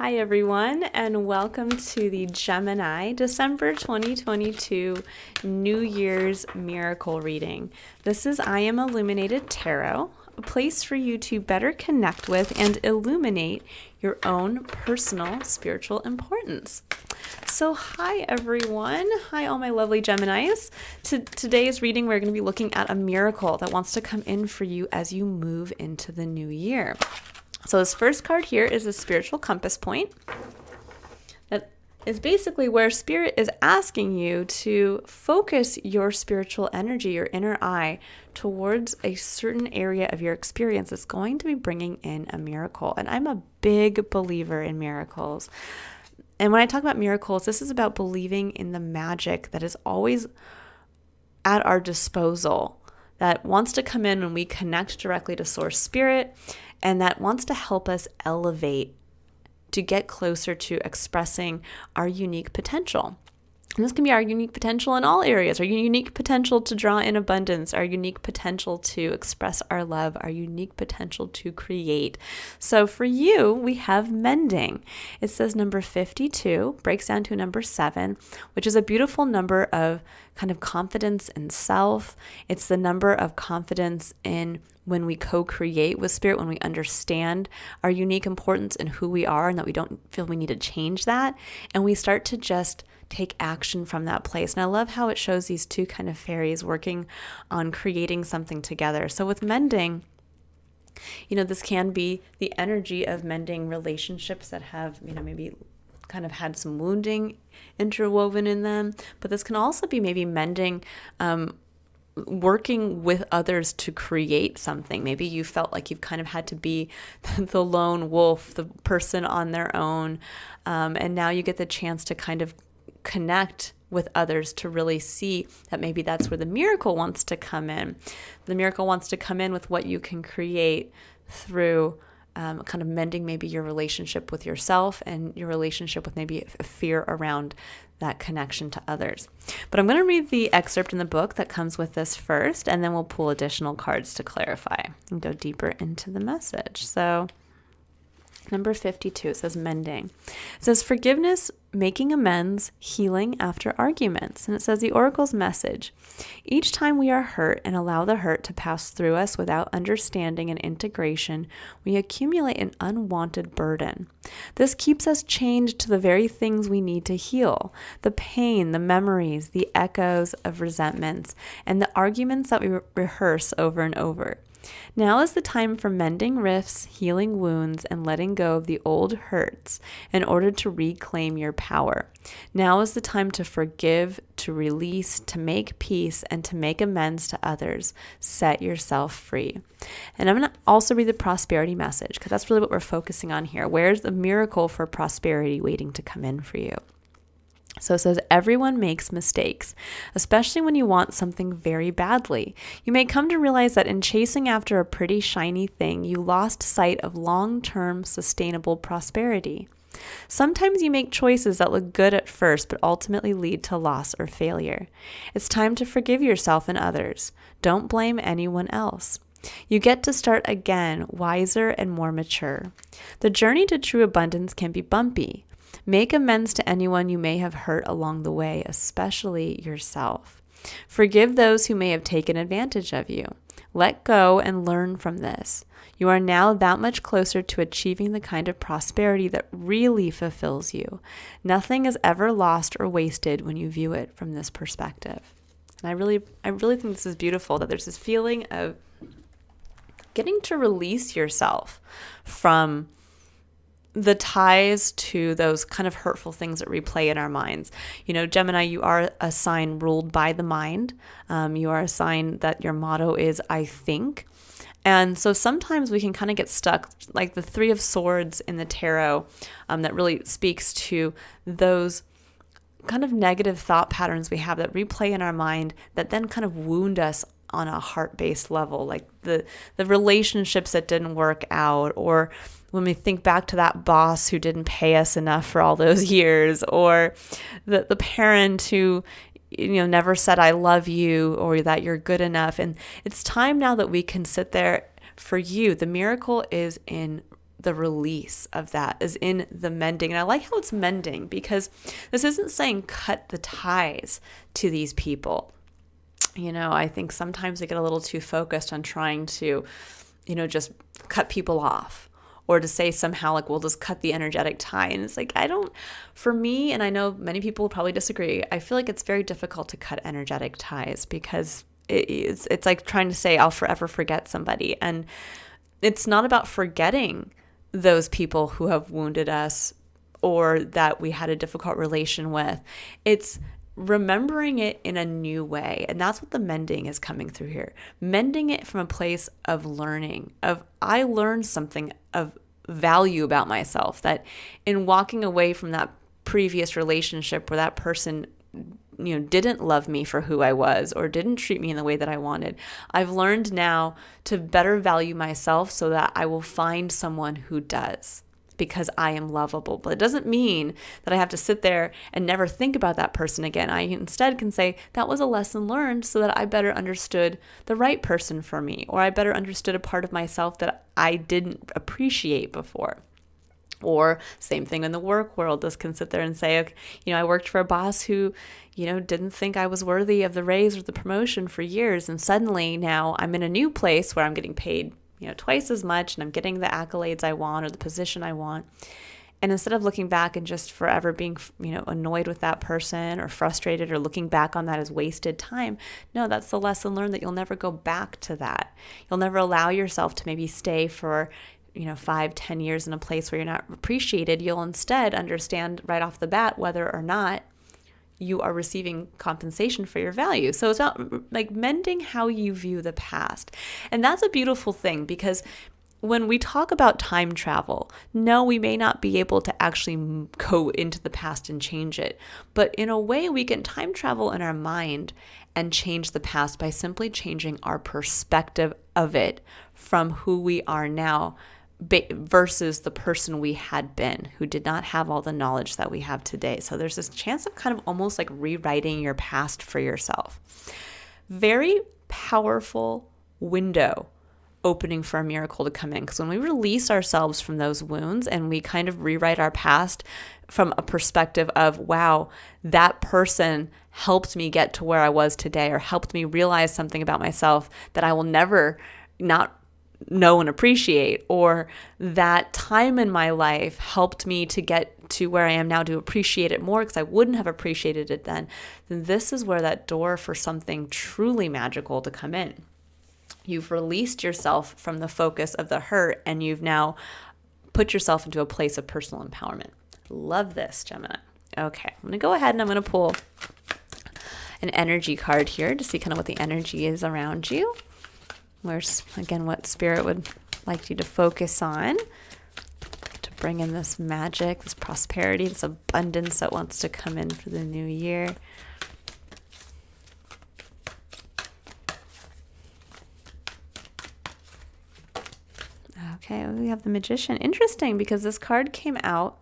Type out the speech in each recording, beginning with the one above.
Hi everyone, and welcome to the Gemini December 2022 New Year's Miracle Reading. This is I Am Illuminated Tarot, a place for you to better connect with and illuminate your own personal spiritual importance. So hi everyone. Hi all my lovely Geminis. Today's reading, we're going to be looking at a miracle that wants to come in for you as you move into the new year. So this first card here is a spiritual compass point. That is basically where Spirit is asking you to focus your spiritual energy, your inner eye, towards a certain area of your experience that's going to be bringing in a miracle. And I'm a big believer in miracles. And when I talk about miracles, this is about believing in the magic that is always at our disposal, that wants to come in when we connect directly to Source Spirit, and that wants to help us elevate to get closer to expressing our unique potential. And this can be our unique potential in all areas, our unique potential to draw in abundance, our unique potential to express our love, our unique potential to create. So for you, we have mending. It says number 52, breaks down to number 7, which is a beautiful number of kind of confidence in self. It's the number of confidence in when we co-create with Spirit, when we understand our unique importance and who we are and that we don't feel we need to change that. And we start to just take action from that place. And I love how it shows these two kind of fairies working on creating something together. So with mending, this can be the energy of mending relationships that have, maybe kind of had some wounding interwoven in them. But this can also be maybe mending, working with others to create something. Maybe you felt like you've kind of had to be the lone wolf, the person on their own. And now you get the chance to kind of connect with others to really see that maybe that's where the miracle wants to come in. The miracle wants to come in with what you can create through kind of mending maybe your relationship with yourself and your relationship with maybe a fear around that connection to others. But I'm going to read the excerpt in the book that comes with this first, and then we'll pull additional cards to clarify and go deeper into the message. So number 52, it says mending. It says forgiveness, making amends, healing after arguments. And it says the oracle's message. Each time we are hurt and allow the hurt to pass through us without understanding and integration, we accumulate an unwanted burden. This keeps us chained to the very things we need to heal: the pain, the memories, the echoes of resentments, and the arguments that we rehearse over and over. Now is the time for mending rifts, healing wounds, and letting go of the old hurts in order to reclaim your power. Now is the time to forgive, to release, to make peace, and to make amends to others. Set yourself free. And I'm going to also read the prosperity message, because that's really what we're focusing on here. Where's the miracle for prosperity waiting to come in for you? So it says, everyone makes mistakes, especially when you want something very badly. You may come to realize that in chasing after a pretty shiny thing, you lost sight of long-term sustainable prosperity. Sometimes you make choices that look good at first, but ultimately lead to loss or failure. It's time to forgive yourself and others. Don't blame anyone else. You get to start again, wiser and more mature. The journey to true abundance can be bumpy. Make amends to anyone you may have hurt along the way, especially yourself. Forgive those who may have taken advantage of you. Let go and learn from this. You are now that much closer to achieving the kind of prosperity that really fulfills you. Nothing is ever lost or wasted when you view it from this perspective. And I really think this is beautiful, that there's this feeling of getting to release yourself from the ties to those kind of hurtful things that replay in our minds. Gemini, you are a sign ruled by the mind. You are a sign that your motto is, I think. And so sometimes we can kind of get stuck, like the Three of Swords in the tarot, that really speaks to those kind of negative thought patterns we have that replay in our mind that then kind of wound us on a heart-based level, like the relationships that didn't work out, or when we think back to that boss who didn't pay us enough for all those years, or the parent who never said I love you, or that you're good enough. And it's time now that we can sit there. For you, the miracle is in the release of that is in the mending. And I like how it's mending, because this isn't saying cut the ties to these people. I think sometimes we get a little too focused on trying to, just cut people off, or to say somehow like, we'll just cut the energetic tie. And it's like, for me, and I know many people will probably disagree, I feel like it's very difficult to cut energetic ties, because it's like trying to say I'll forever forget somebody. And it's not about forgetting those people who have wounded us or that we had a difficult relation with. It's remembering it in a new way. And that's what the mending is coming through here. Mending it from a place of learning, of I learned something of value about myself, that in walking away from that previous relationship where that person didn't love me for who I was or didn't treat me in the way that I wanted, I've learned now to better value myself so that I will find someone who does, because I am lovable. But it doesn't mean that I have to sit there and never think about that person again. I instead can say that was a lesson learned so that I better understood the right person for me, or I better understood a part of myself that I didn't appreciate before. Or same thing in the work world. This can sit there and say, okay, I worked for a boss who, didn't think I was worthy of the raise or the promotion for years. And suddenly now I'm in a new place where I'm getting paid, twice as much, and I'm getting the accolades I want or the position I want. And instead of looking back and just forever being, annoyed with that person or frustrated or looking back on that as wasted time, no, that's the lesson learned, that you'll never go back to that. You'll never allow yourself to maybe stay for 5-10 years in a place where you're not appreciated. You'll instead understand right off the bat whether or not you are receiving compensation for your value. So it's not like mending how you view the past. And that's a beautiful thing, because when we talk about time travel, no, we may not be able to actually go into the past and change it. But in a way, we can time travel in our mind and change the past by simply changing our perspective of it from who we are now versus the person we had been, who did not have all the knowledge that we have today. So there's this chance of kind of almost like rewriting your past for yourself. Very powerful window opening for a miracle to come in, because when we release ourselves from those wounds and we kind of rewrite our past from a perspective of, wow, that person helped me get to where I was today, or helped me realize something about myself that I will never not know and appreciate, or that time in my life helped me to get to where I am now, to appreciate it more because I wouldn't have appreciated it then this is where that door for something truly magical to come in. You've released yourself from the focus of the hurt, and you've now put yourself into a place of personal empowerment. Love this, Gemini. Okay, I'm going to go ahead and I'm going to pull an energy card here to see kind of what the energy is around you. Where's, again, what Spirit would like you to focus on to bring in this magic, this prosperity, this abundance that wants to come in for the new year. Okay, we have the Magician. Interesting, because this card came out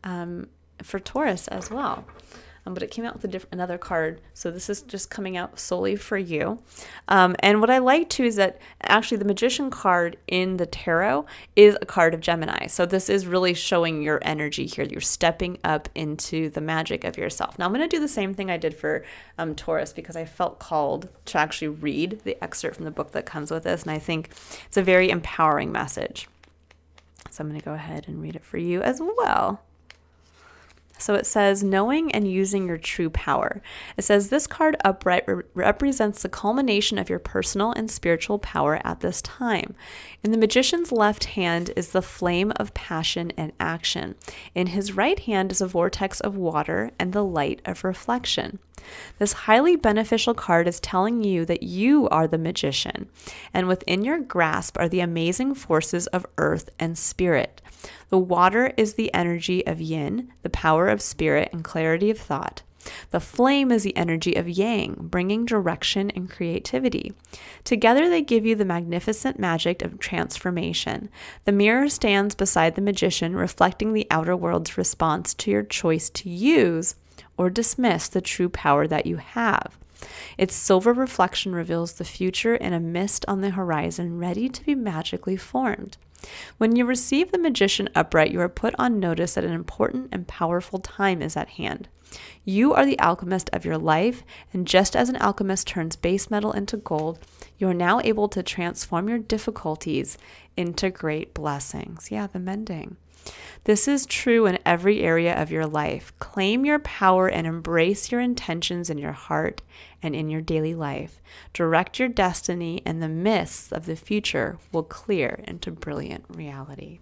for Taurus as well. But it came out with another card. So this is just coming out solely for you. And what I like too is that actually the Magician card in the tarot is a card of Gemini. So this is really showing your energy here. You're stepping up into the magic of yourself. Now I'm going to do the same thing I did for Taurus, because I felt called to actually read the excerpt from the book that comes with this. And I think it's a very empowering message. So I'm going to go ahead and read it for you as well. So it says, knowing and using your true power. It says, this card upright represents the culmination of your personal and spiritual power at this time. In the Magician's left hand is the flame of passion and action. In his right hand is a vortex of water and the light of reflection. This highly beneficial card is telling you that you are the magician, and within your grasp are the amazing forces of earth and spirit. The water is the energy of yin, the power of spirit and clarity of thought. The flame is the energy of yang, bringing direction and creativity. Together they give you the magnificent magic of transformation. The mirror stands beside the magician, reflecting the outer world's response to your choice to use or dismiss the true power that you have. Its silver reflection reveals the future in a mist on the horizon, ready to be magically formed. When you receive the Magician upright, you are put on notice that an important and powerful time is at hand. You are the alchemist of your life, and just as an alchemist turns base metal into gold, you are now able to transform your difficulties into great blessings. Yeah, the mending. This is true in every area of your life. Claim your power and embrace your intentions in your heart and in your daily life. Direct your destiny, and the mists of the future will clear into brilliant reality.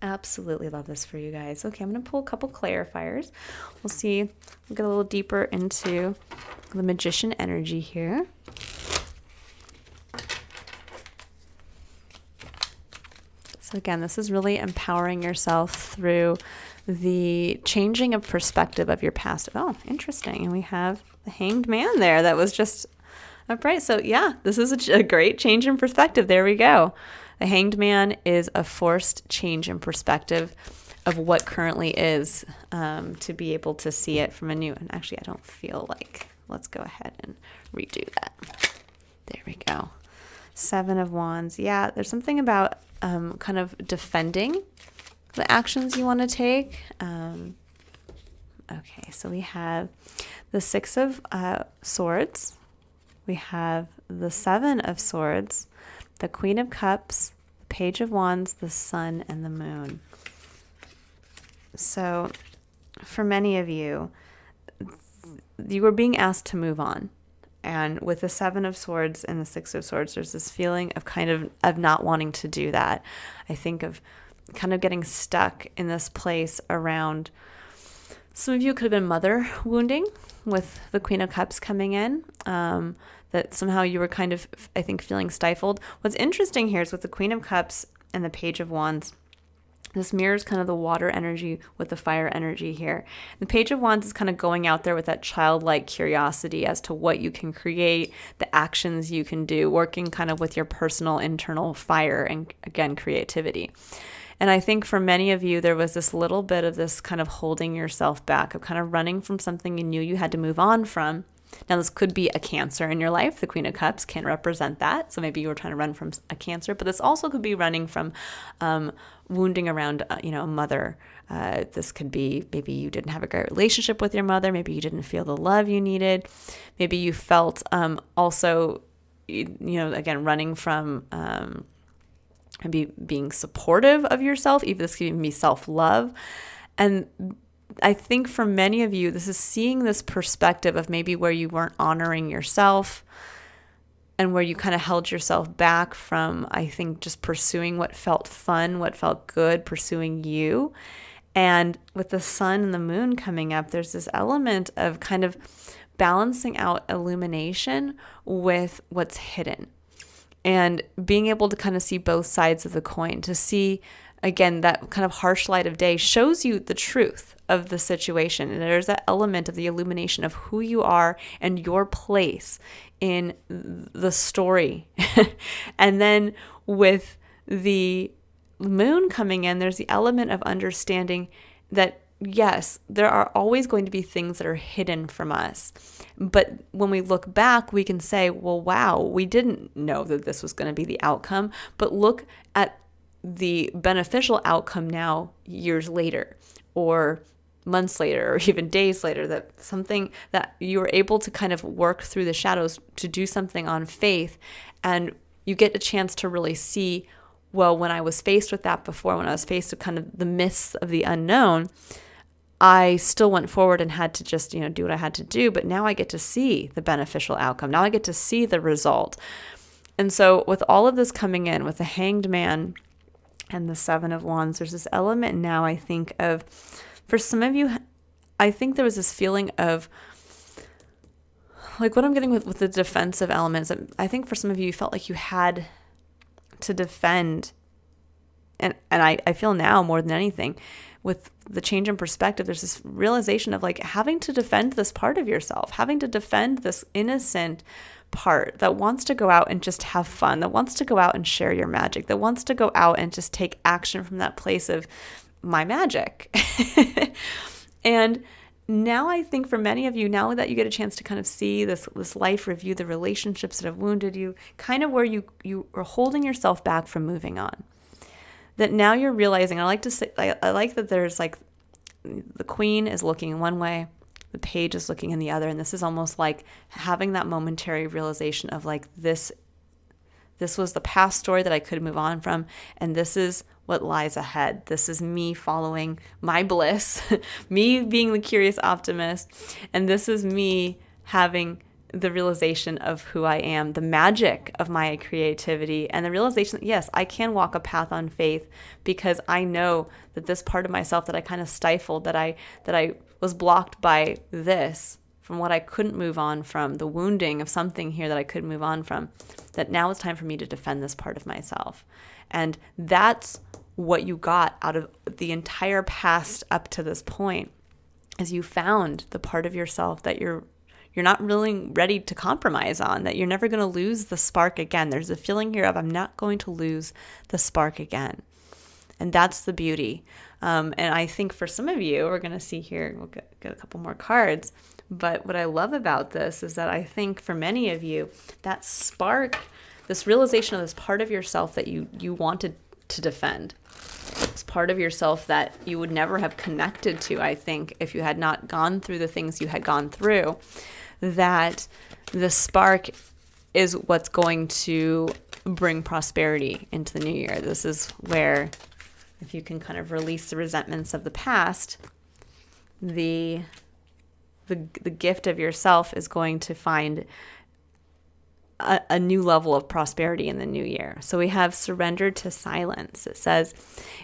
Absolutely love this for you guys. Okay, I'm going to pull a couple clarifiers. We'll get a little deeper into the Magician energy here. So again, this is really empowering yourself through the changing of perspective of your past. Oh, interesting. And we have the Hanged Man there that was just upright. So yeah, this is a great change in perspective. There we go. The Hanged Man is a forced change in perspective of what currently is, to be able to see it from a new, and actually I don't feel like, let's go ahead and redo that. There we go. 7 of Wands. Yeah, there's something about kind of defending the actions you want to take. Okay, so we have the 6 of Swords. We have the 7 of Swords, the Queen of Cups, the Page of Wands, the Sun, and the Moon. So for many of you, you were being asked to move on. And with the 7 of Swords and the 6 of Swords, there's this feeling of of not wanting to do that. I think of kind of getting stuck in this place around, some of you could have been mother wounding with the Queen of Cups coming in, that somehow you were kind of, I think, feeling stifled. What's interesting here is with the Queen of Cups and the Page of Wands, this mirrors kind of the water energy with the fire energy here. The Page of Wands is kind of going out there with that childlike curiosity as to what you can create, the actions you can do, working kind of with your personal internal fire and, again, creativity. And I think for many of you, there was this little bit of this kind of holding yourself back, of kind of running from something you knew you had to move on from. Now, this could be a Cancer in your life. The Queen of Cups can represent that. So maybe you were trying to run from a Cancer, but this also could be running from wounding around, a mother. This could be maybe you didn't have a great relationship with your mother. Maybe you didn't feel the love you needed. Maybe you felt also, again, running from maybe being supportive of yourself. Even this could even be self-love. And I think for many of you, this is seeing this perspective of maybe where you weren't honoring yourself and where you kind of held yourself back from, I think, just pursuing what felt fun, what felt good, pursuing you. And with the Sun and the Moon coming up, there's this element of kind of balancing out illumination with what's hidden and being able to kind of see both sides of the coin, to see, again, that kind of harsh light of day shows you the truth of the situation. And there's that element of the illumination of who you are and your place in the story. And then with the Moon coming in, there's the element of understanding that, yes, there are always going to be things that are hidden from us. But when we look back, we can say, well, wow, we didn't know that this was going to be the outcome. But look at the beneficial outcome now, years later, or months later, or even days later, that something that you were able to kind of work through the shadows to do something on faith. And you get a chance to really see, well, when I was faced with that before, when I was faced with kind of the mists of the unknown, I still went forward and had to just, do what I had to do. But now I get to see the beneficial outcome. Now I get to see the result. And so with all of this coming in, with the Hanged Man and the 7 of Wands, there's this element now, I think, of, for some of you, I think there was this feeling of, like what I'm getting with the defensive elements. I think for some of you, you felt like you had to defend. And I feel now more than anything, with the change in perspective, there's this realization of like having to defend this part of yourself, having to defend this innocent part that wants to go out and just have fun, that wants to go out and share your magic, that wants to go out and just take action from that place of my magic. And now I think for many of you, now that you get a chance to kind of see this life review, the relationships that have wounded you, kind of where you are holding yourself back from moving on. that now you're realizing, I like to say, I like that there's like the queen is looking in one way, the page is looking in the other. And this is almost like having that momentary realization of like, this was the past story that I could move on from. And this is what lies ahead. This is me following my bliss, me being the curious optimist. And this is me having the realization of who I am, the magic of my creativity, and the realization that, yes, I can walk a path on faith because I know that this part of myself that I kind of stifled, that I was blocked by this, from what I couldn't move on from, the wounding of something here that I couldn't move on from, that now it's time for me to defend this part of myself. And that's what you got out of the entire past up to this point, is you found the part of yourself that you're not really ready to compromise on, that you're never going to lose the spark again. There's a feeling here of, I'm not going to lose the spark again. And that's the beauty. And I think for some of you, we're going to see here, we'll get a couple more cards. But what I love about this is that I think for many of you, that spark, this realization of this part of yourself that you wanted to defend, this part of yourself that you would never have connected to, I think, if you had not gone through the things you had gone through, that the spark is what's going to bring prosperity into the new year. This is where, if you can kind of release the resentments of the past, the gift of yourself is going to find a new level of prosperity in the new year. So we have surrendered to silence. It says,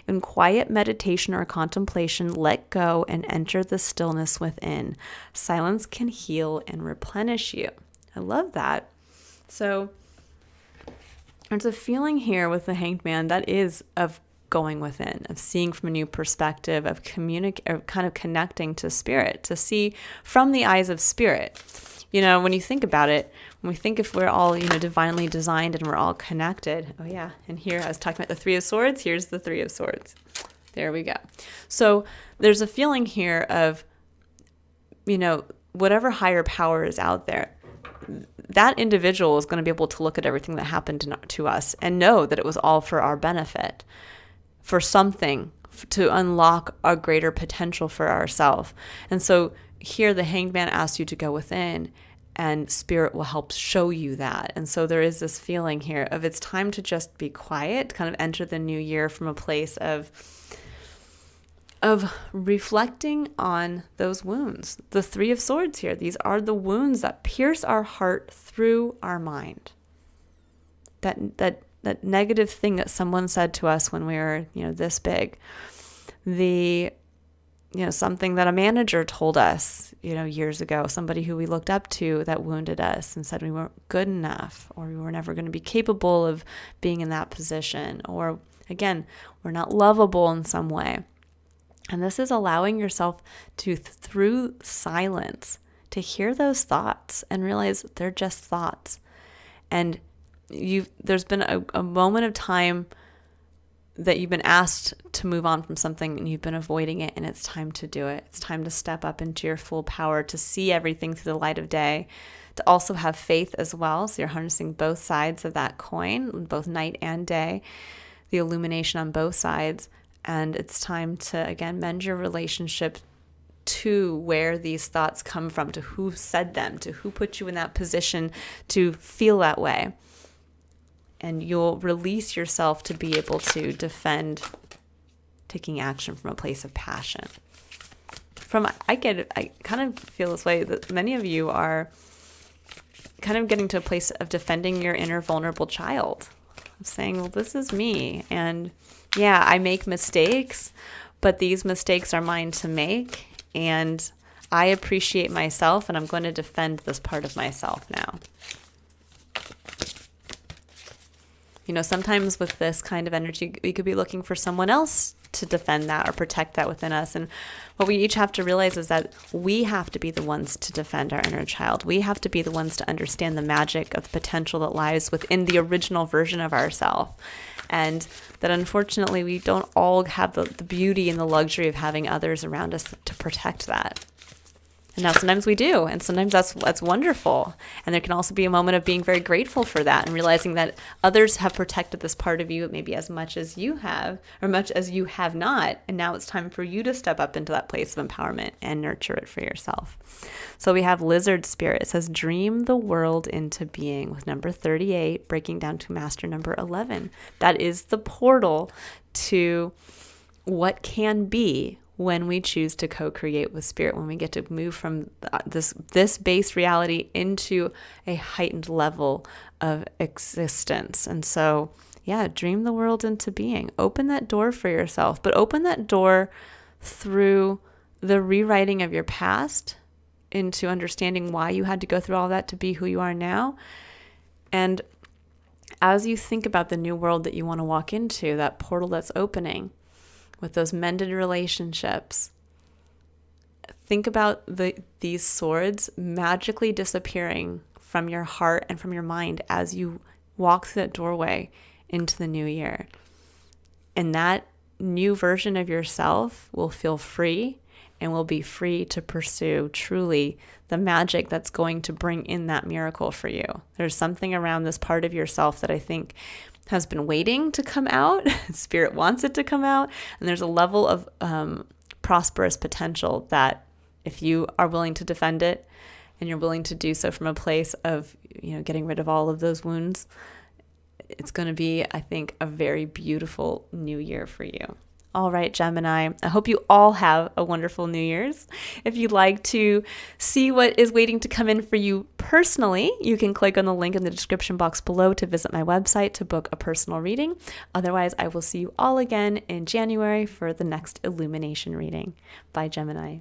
in quiet meditation or contemplation, let go and enter the stillness within. Silence can heal and replenish you. I love that. So there's a feeling here with the Hanged Man that is of going within, of seeing from a new perspective, of kind of connecting to spirit, to see from the eyes of spirit. You know, when you think about it, when we think if we're all, divinely designed and we're all connected. Oh yeah. And here I was talking about the Three of Swords. Here's the Three of Swords. There we go. So there's a feeling here of, whatever higher power is out there, that individual is going to be able to look at everything that happened to us and know that it was all for our benefit, for something, to unlock a greater potential for ourselves. And so here the Hanged Man asks you to go within, and spirit will help show you that. And so there is this feeling here of it's time to just be quiet, kind of enter the new year from a place of reflecting on those wounds. The Three of Swords here, these are the wounds that pierce our heart through our mind. That negative thing that someone said to us when we were, this big. Something that a manager told us, years ago, somebody who we looked up to that wounded us and said we weren't good enough, or we were never going to be capable of being in that position, or again, we're not lovable in some way. And this is allowing yourself to, through silence, to hear those thoughts and realize they're just thoughts. And there's been a moment of time that you've been asked to move on from something and you've been avoiding it, and it's time to do it. It's time to step up into your full power, to see everything through the light of day, to also have faith as well. So you're harnessing both sides of that coin, both night and day, the illumination on both sides. And it's time to, again, mend your relationship to where these thoughts come from, to who said them, to who put you in that position to feel that way. And you'll release yourself to be able to defend taking action from a place of passion. I kind of feel this way that many of you are kind of getting to a place of defending your inner vulnerable child. Of saying, well, this is me. And yeah, I make mistakes, but these mistakes are mine to make. And I appreciate myself, and I'm going to defend this part of myself now. Sometimes with this kind of energy, we could be looking for someone else to defend that or protect that within us. And what we each have to realize is that we have to be the ones to defend our inner child. We have to be the ones to understand the magic of the potential that lies within the original version of ourselves. And that unfortunately, we don't all have the beauty and the luxury of having others around us to protect that. And now sometimes we do, and sometimes that's wonderful. And there can also be a moment of being very grateful for that and realizing that others have protected this part of you maybe as much as you have, or much as you have not. And now it's time for you to step up into that place of empowerment and nurture it for yourself. So we have Lizard Spirit. It says, dream the world into being, with number 38 breaking down to master number 11. That is the portal to what can be when we choose to co-create with Spirit, when we get to move from this base reality into a heightened level of existence. And so, yeah, dream the world into being. Open that door for yourself, but open that door through the rewriting of your past into understanding why you had to go through all that to be who you are now. And as you think about the new world that you want to walk into, that portal that's opening, with those mended relationships, think about these swords magically disappearing from your heart and from your mind as you walk through that doorway into the new year. And that new version of yourself will feel free and will be free to pursue truly the magic that's going to bring in that miracle for you. There's something around this part of yourself that I think has been waiting to come out. Spirit wants it to come out. And there's a level of prosperous potential that if you are willing to defend it, and you're willing to do so from a place of, getting rid of all of those wounds, it's going to be, I think, a very beautiful new year for you. All right, Gemini, I hope you all have a wonderful New Year's. If you'd like to see what is waiting to come in for you personally, you can click on the link in the description box below to visit my website to book a personal reading. Otherwise, I will see you all again in January for the next Illumination reading. Bye, Gemini.